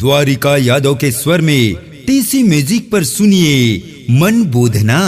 द्वारिका यादव के स्वर में टीसी म्यूजिक पर सुनिए मन बोधना।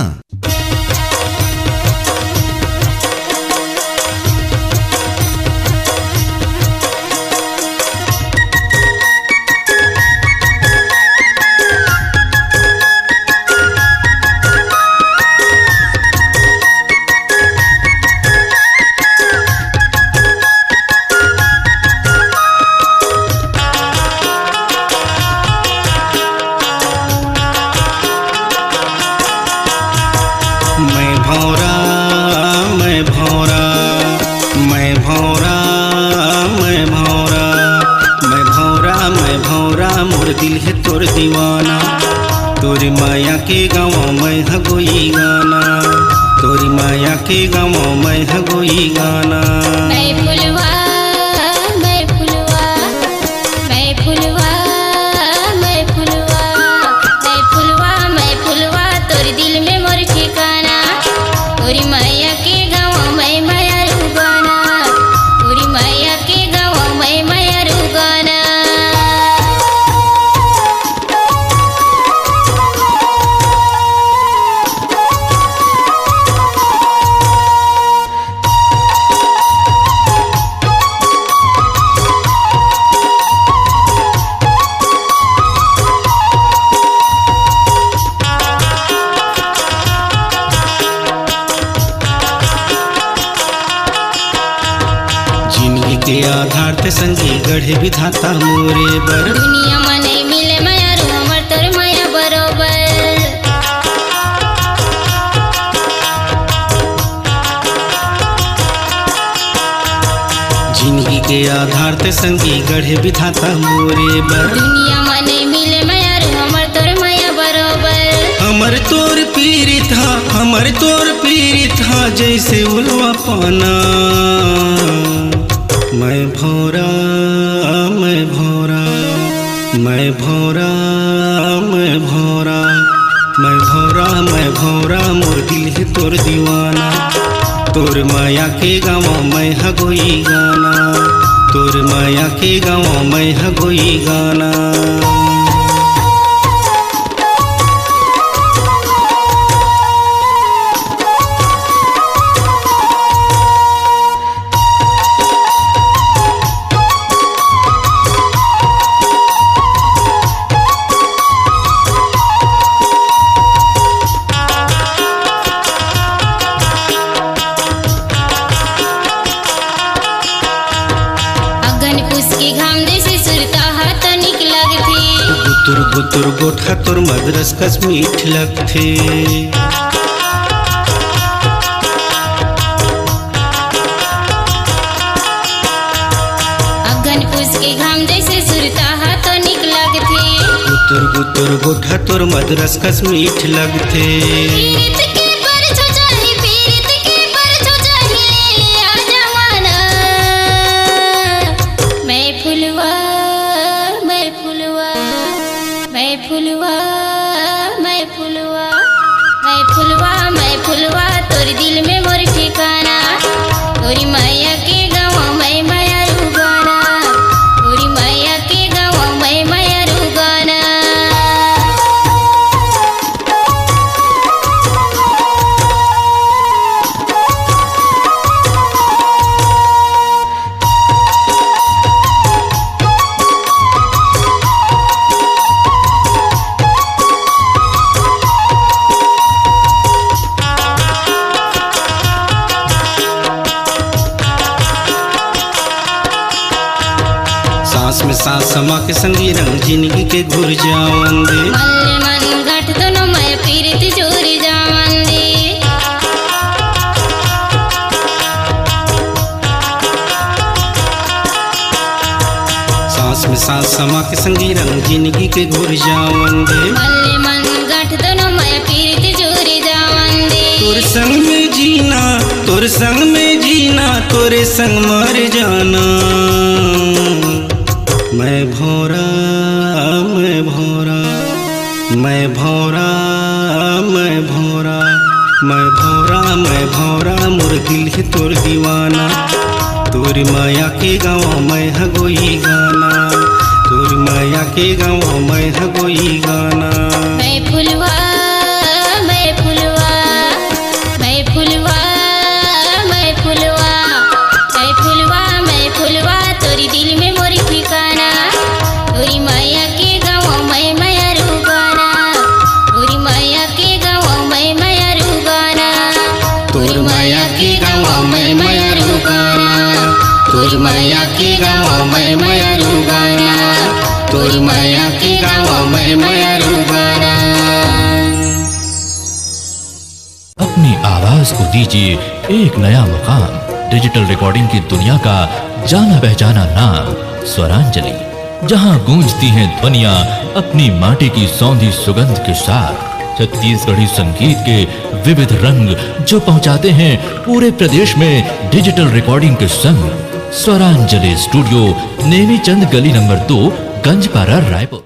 मोर दिल है तोर दीवाना, तोरी माया के गाँव मैं हगोई गाना, तोरी माया के गाँव मैं हगोई गाना। मैं फुलवा मैं फुलवा मैं फुलवा मैं फुलवा मैं फुलवा मैं फुलवा तोरी दिल में मोर ठिकाना, तोरी माया के गाँव मैं माया रुगाना, तोरी माया के गाँव मैं माया रुगाना। के आधार ते संगी गढ़े विधाता मोरे बर, दुनिया में नहीं मिले माया रू हमर तोर माया बरोबर। जिंदगी के आधार ते संगी गढ़े विधाता मोरे बर, दुनिया में नहीं मिले माया रू हमर तोर माया बरोबर। हमर तोर पीरित हा, हमर तोर पीरित हा जैसे उलवा पाना। मैं भौरा मैं भौरा मैं भौरा मैं भौरा मैं भौरा मैं भौरा मोर दिल है तोर दीवाना, तोर माया के गाँव मैं हगोई गाना, तोर माया के गाँव मैं हगोई गाना। उसके घाम जैसे सुरता हाथ निक लगथे, गुतुर गुतुर गोठा तोर मदरस कस मीठ लगथे। अगन उसके घाम जैसे सुरता हाथ निक लगथे, गुतुर गुतुर गोठा तोर मदरस कस मीठ लगथे। पीरित के परछो चाही, पीरित के परछो चाही ले ले आ जमाना। मैं फुलवा मैं फुलवा मैं फुलवा मैं फुलवा मैं फुलवा मैं फुलवा तोरी दिल में मोर ठिकाना, तोरी माया के गाँव मैं माया रुगाना, तोरी माया के गाँव मैं माया रुगाना। सांस में सांस समा के संगी रंग जिंदगी के घुर जावन दे, मल्ले मन गठ दोनों मैं पीरित जोरी जावन दे। सांस में सांस समा के संगी रंग जिंदगी के घुर जावन दे। मल्ले मन गठ दोनों मैं पीरित जोरी जावन दे। तोर संग में जीना, तोर संग में जीना, तोरे संग मर जाना। मैं भौरा मैं भौरा मैं भौरा मैं भौरा मैं भौरा मैं भौरा मोर दिल है तोर दीवाना, तोर माया के गाँव मैं हगोई गाना, तोर माया के गाँव में है कोई गाना। मैं फुलवा मैं फुलवा मैं फुलवा मैं फुलवा मैं फुलवा मैं फुलवा तोरी दिल में मोरी ठिकाना। तोरी माया के गाँव में माया रुगाना। तोरी माया के गाँव में माया रुगाना। तोर माया के गाँव में माया रुगाना। तोर माया के गाँव में माया रुगाना। तोर माया के गाँव में माया रुगाना। अपनी आवाज को दीजिए एक नया मुकाम। डिजिटल रिकॉर्डिंग की दुनिया का जाना पहचाना नाम स्वरांजलि, जहां गूंजती हैं ध्वनियां अपनी माटी की सौंधी सुगंध के साथ। छत्तीसगढ़ी संगीत के विविध रंग जो पहुंचाते हैं पूरे प्रदेश में डिजिटल रिकॉर्डिंग के संग। स्वरांजलि स्टूडियो, नेमीचंद गली नंबर 2, गंजपारा, रायपुर।